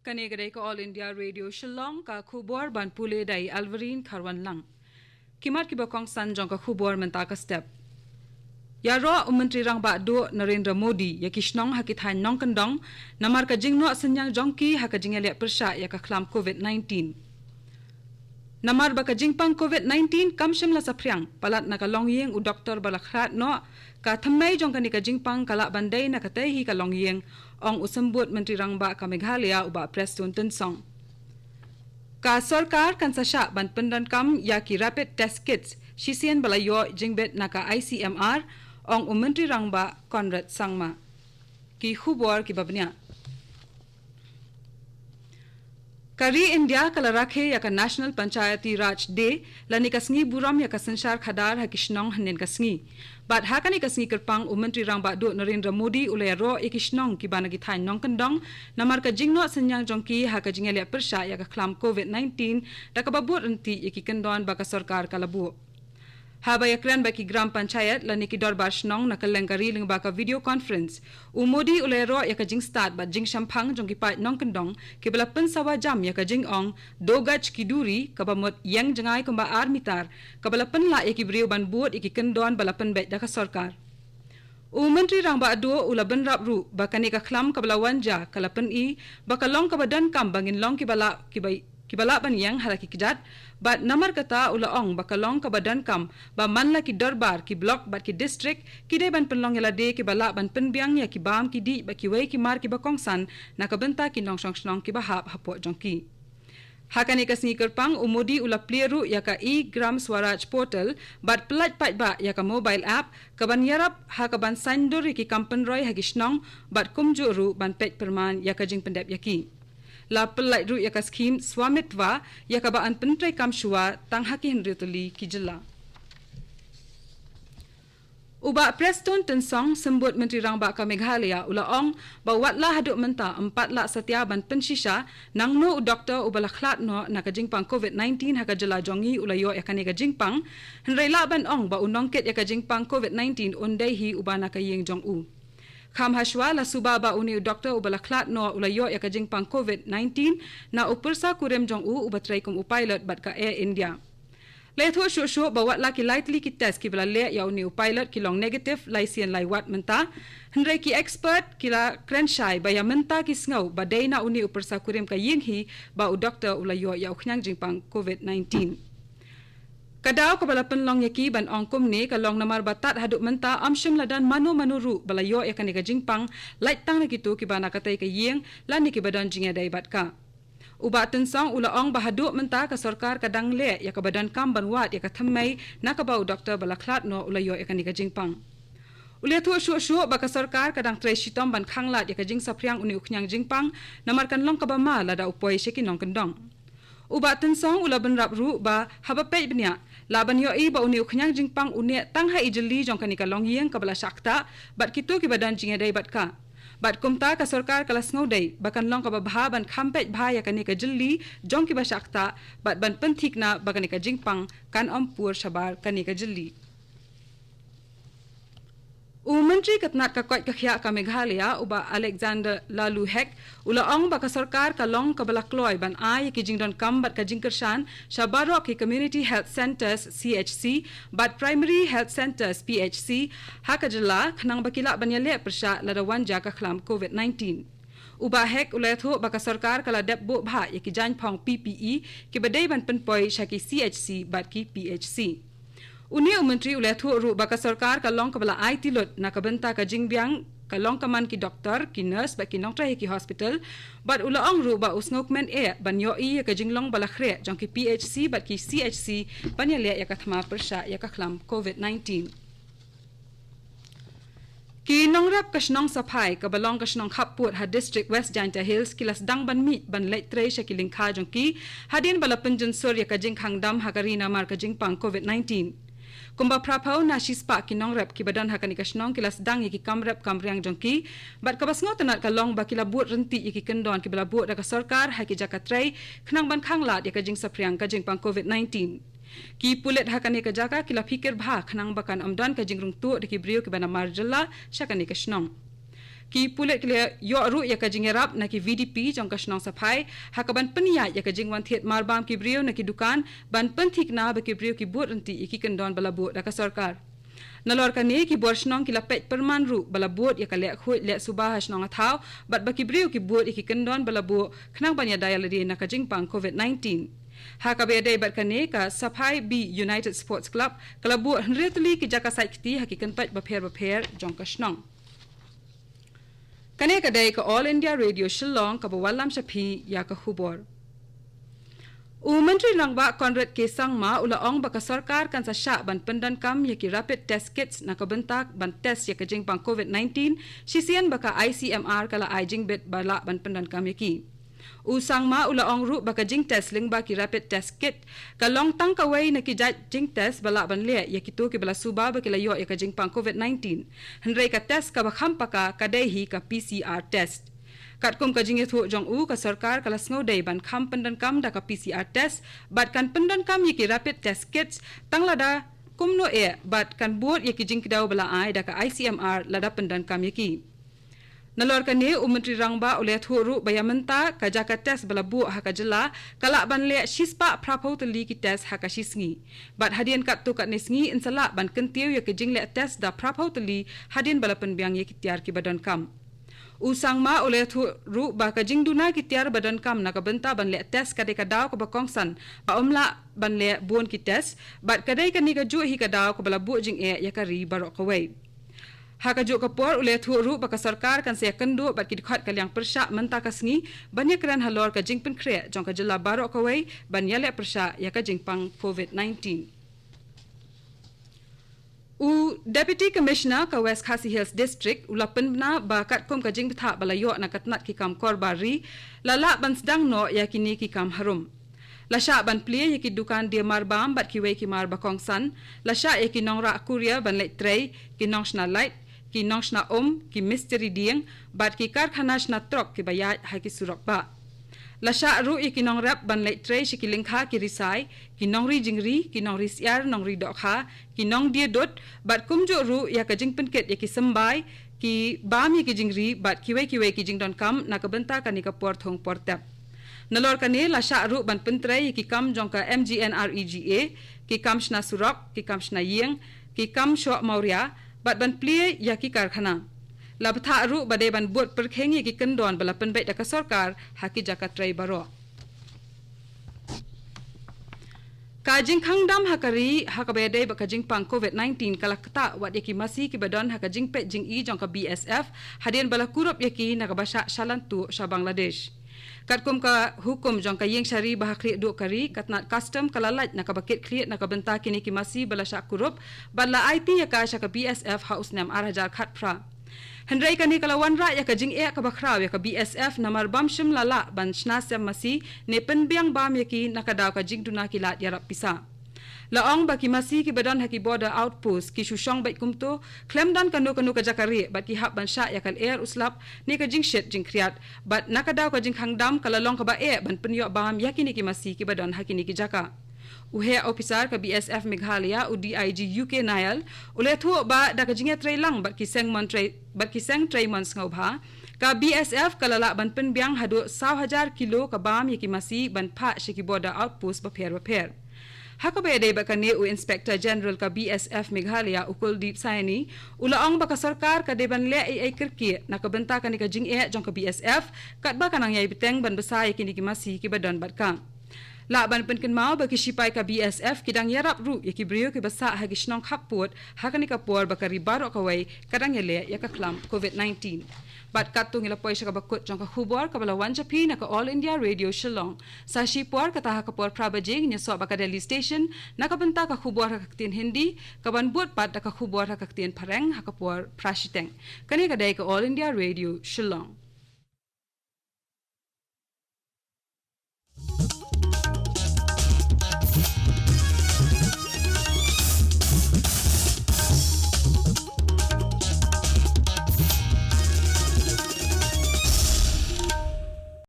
Kanegare ka All India Radio Shillong ka khubor ban pule dai Alvarin Kharwan lang. Kimat ki bakong san jong ka khubor menta ka step. Ya ro Menteri Rang Ba Do Narendra Modi ya kishnong hakithan nong kandong namar ka jingno senyang jongki haka jingele persya ya ka klam COVID-19. Namar ba ka jingpang COVID-19 kamshim la sapriang palat na ka longyeng u doktor balakhat no ka thammai jong ka ni ka jingpang kala bandai na ka tehi ka longyeng ong usambut Menteri Rang Ba ka Meghalaya uba Preston Tensong. Ka sarkar kan sasha ban pendan kam ya ki rapid test kits sisian balayo jingbet na ka ICMR ong Menteri Rang Ba Conrad Sangma. Ki khubor ki babnya. Kari India kala rakhe ya ka National Panchayati Raj Day lani kasngi buram ya ka sanshar khadar ha kishnong hanen kasngi. Bat hakani kasngi kerpang Menteri Rang Ba Do Narendra Modi ulaya ro ikishnong ki banagi thain nong kendong namar ka jingno senyang jongki ha ka jingele persya ya ka klam COVID-19 da ka babut enti iki kendon ba ka sarkar kalabu. Habaya kran baki gram panchayat lani ki dorbar shnong na kalengkari ling baka video conference Modi ulero ya ka jing start ba jing shampang jong ki pat nong kendong ki bala pensawa jam ya ka jing ong dogaj ki duri ka bamot yang jangai kumba armitar ka bala pen la ya ki brio ban buat iki kendon bala pen bet da ka sarkar Menteri Rang Ba Do ula ben rap ru ba kani ka klam ka bala wanja kala pen i ba ka long ka badan kam bangin long ki bala ban yang halaki kijat bat namar kata ula ong bakalong ka badan kam ba manla ki darbar ki block bat ki district ki de ban penlong yala de ki bala ban penbiang ya ki bam ki di ba ki wei ki mar ki bakongsan na ka benta ki nong song ki ba hap hapo jongki hakani ka sneaker pang Modi ula pleru ya ka gram swaraj portal bat plat pat ba ya ka mobile app ka ban yarap ha ka ban sandori ki kampen roy ha gishnong bat kumjuru ban pet perman ya ka jing pendep yaki la pelai ru ya ka skim swamitwa ya ka ba an pentrai kam shua tang haki henryutuli ki jilla uba Preston Tensong sembut Menteri Rang Ba ka Meghalaya ula ong ba watla haduk menta 4 la setia ban penshisha nang no doktor ubala khlat no na ka jingpang COVID-19 ha ka jala jongi ula yo ya ka ni ka jingpang henrei la ban ong ba unong ket ya ka jingpang COVID-19 undai hi uba na ka yeng jong u Kham hashwa la subaba uni doktor ubala khlat no ulayo ya ka jingpang COVID-19 na upursa kurem jong u ubatrai kum upilot bat ka Air India. Letho sho bawat la ki lightly ki test ki bala le ya uni upilot ki long negative laisian lai wat menta henrei ki expert ki la krenshai ba ya menta ki sngaw ba dai na uni upursa kurem ka yinghi ba u doktor ulayo ya ukhnang jingpang COVID-19. Kadau ka bala penlong yaki ban ongkum ni ka long namar batat haduk menta amshim ladan manu ru bala yo ya kani ka jingpang light tang na kitu ki bana katai ka yeng lan ni ki badan jinga dai bat ka uba tensong ula ong bahaduk menta ka sarkar kadang le ya ka badan kam ban wat ya ka thammai na ka bau doktor bala khlat no ula yo ya kani ka jingpang ule thu shu ba ka sarkar kadang trai shitom ban khanglat ya ka jing sapriang uni uknyang jingpang namar kan long ka ba ma lada upoi sheki nong kendong uba tensong ula ban rap ru ba haba pe bnya laban yo i ba uni uknyang jingpang uni tang ha ijeli jong kanika long yeng kabala shakta bat kitu ki badan jinga dai bat ka bat kumta ka sarkar kalas ngau dai bakan long ka ba ban khampet bha ya kanika jeli jong ki ba shakta bat ban penthik na bakanika jingpang kan ampur shabar kanika jeli Menteri Katnat ka kwat ka khya ka Meghalaya uba Alexander Lalu Hek ula ong ba ka sarkar ka long ka balakloi ban ai ki jingdon kam bat ka jingkershan shabaro ki community health centers CHC bat primary health centers PHC hakajala khnang bakila banyale persha ladawan ja ka khlam COVID-19 uba Hek ula tho ba ka sarkar kala dep bo bha ki jan phong PPE ki badai ban penpoi shaki CHC bat ki PHC Uni Menteri ule thu ru baka sarkar ka long ka bala IT lot na kabenta ka jingbyang ka long ka man ki doktor ki nurse ba ki noktra ki hospital but ula ong ru ba usngokmen e ban yo i ka jinglong bala khre jong ki PHC bat ki CHC ban ya le ya ka thma persha ya ka khlam COVID-19 Ki nongrap kashnong saphai ka balong kashnong khaput ha district West Janta Hills kilas dang ban mi ban late tre sha kiling kha jong ki hadin bala penjun surya ka jing khangdam ha karina mar ka jing pang COVID-19 Kumba prapau na shispa ki nongrap ki badan hakani kashnong kilas dang ki kamrap kamriang jongki bat kabas ngo tanat ka long ba kila buat renti ki kendon ki bala buat da ka sarkar ha ki jakatrai khnang ban khanglat ya ka jing sapriang ka jing pang COVID-19 Ki pulet hakani ka jaka kila fikir bha khnang bakan amdan ka jingrung tu de ki brio ki bana marjalla shakani ka shnong ki pulet kle yo ru ya ka jingerap na ki VDP jong ka snong saphai hakaban penia ya ka jingwan thiet marbam ki brio na ki dukan ban penthik na ba ki brio ki bot anti iki kendon balabu da ka sarkar nalor kani ki bor snong ki lapet perman ru balabot ya ka le khoi le subah snong athau bat ba ki brio ki bot iki kendon balabu khnang banya dialadi na ka jingpang COVID-19 Hakabe bat kane ka Saphai B United Sports Club kalabu henretli ki jaka site kiti hakikan pat bapher jong ka snong kane ka dai ka All India Radio Shillong ka bawalam shapi ya ka hubor Menteri Langba Conrad K Sangma ulaong baka sarkar kan sa sya ban pendan kam ya ki rapid test kits na kabentak ban test ya ka jingpang COVID-19 sisian baka ICMR kala jing bet bala ban pendan kam ya ki Usangma ulaong ru baka jing test lingba ki rapid test kit kalong tang kawai na ki jing test bala ban le ya kitu ki bala suba ba ki layo ya ka jingpang COVID-19 henrei ka test ka bakham paka kadehi ka PCR test Katkum ka jinge thu jong ka sarkar kala sngo dei ban kham pendan kam da ka PCR test bat kan pendan kam ya ki rapid test kits tanglada kumno bat kan buat ya ki jing kidaw bala ai da ka ICMR lada pendan kam ya ki Nalor kani Menteri Rangba oleh thuru bayamenta ka jaka test balabu haka jela kala ban le shispa prapau teli ki test haka shisngi bat hadian kat tu kat nisngi insala ban kentiu ya ke jing le test da prapau teli hadian balapan biang ye kitiar ki badan kam Usangma oleh thuru ba ka jing duna kitiar badan kam na ka benta ban le test ka de ka daw ko ba kongsan ba omla ban le buon ki test bat kadai kani ka ju hi ka daw ko balabu jing ya ka ri barok kawai Haka juk kapor oleh thuru baka sarkar kan saya kendu bat ki dikhat kalyang persya menta kasngi banyak keran halor ka jingpen kre jong ka jela barok kawai ban yale persya ya ka jingpang COVID-19 Deputy Commissioner ka West Khasi Hills District ulapan na bakat kum ka jing betha balayo na katnat ki kam korbari lala ban sedang no ya kini ki kam harum Lasha ban plie yaki dukan dia marbam bat ki wei ki mar bakongsan lasha yaki nongra kuria ban leit trei ki nongsna light ki nongsna ki mystery dieng bat ki karkhana na trok ki bayat ha ki surok ba lasha ru yaki nongrap ban leit trei shi ki lingkha ki risai ki nongri jingri ki nongri siar nongri dokha ki nong dia dot bat kumjo ru ya ka jingpenket yaki sembai ki bam yaki jingri bat ki wei ki jingdon kam na ka benta ka ni ka por thong por tap Nalor kani lasha ru ban pentrai ki kam jongka MGNREGA ki kam shna surok ki kam shna yeng ki kam shok mauria bat ban plie ya ki karkhana labtha ru bade ban bot perkhengi ki kendon bala penbet da ka sarkar haki jaka trai baro Kajing khangdam hakari hakabede ba kajing pang COVID-19 kalakta wat yaki masi ki badon hakajing pet jing i jongka BSF hadian bala kurup yaki nakabasha shalantu sa Bangladesh Katkum ka hukum jong ka yeng syari bahakri du kari katnat custom kalalat na kabakit kliat na kabenta kini ki masi bala syak kurup bala IT ya ka sya ka BSF haus nam arajar khatpra Hendrai kani kalawan ra ya ka jing ka bakraw ya ka BSF namar bamshim lala ban snasem masi ne penbiang bam yaki nakadaw ka jing duna kilat yarap pisa Laong baki masi ki badan haki border outpost ki shushong bait kumto klem dan kanu ka jakari bat ki hab ban sha yakal air uslap ni ka jing shet jing kriat bat nakadaw ka jing khangdam kalalong ka ba ban penyo bam yakini ki masi ki badan haki ni ki jaka Uhe officer ka BSF Meghalaya DIG UK Nayal ule thu ba da ka jinge trai lang bat ki seng trai man ngobha ka BSF kalala ban penbiang hadu 1,000 kilo ka bam yaki masi ban pha shiki border outpost ba pher Hakabede bakane Inspector General ka BSF Meghalaya Kuldeep Saini ulaong baka sarkar ka deban le ai kirki nakabenta ka ni ka jing jong ka BSF kat ba kanang yai biteng ban besai kini ki masi ki badan batka la ban penken mau baki sipai ka BSF kidang yarap ru yaki brio ki basa hagi snong khaput hakani ka por bakari baro kawai kadang yale ya ka klam COVID-19 Bat katung ila poy siya kabakot jong kahubor kabalawan japi na ka All India Radio Shillong. Sa shipor kataha kapor prabajing niya so baka Delhi Station nakabenta kahubor hakaktin Hindi kabanbut pat nakahubor hakaktin Pareng hakapor prashiteng. Kani kaday ka All India Radio Shillong.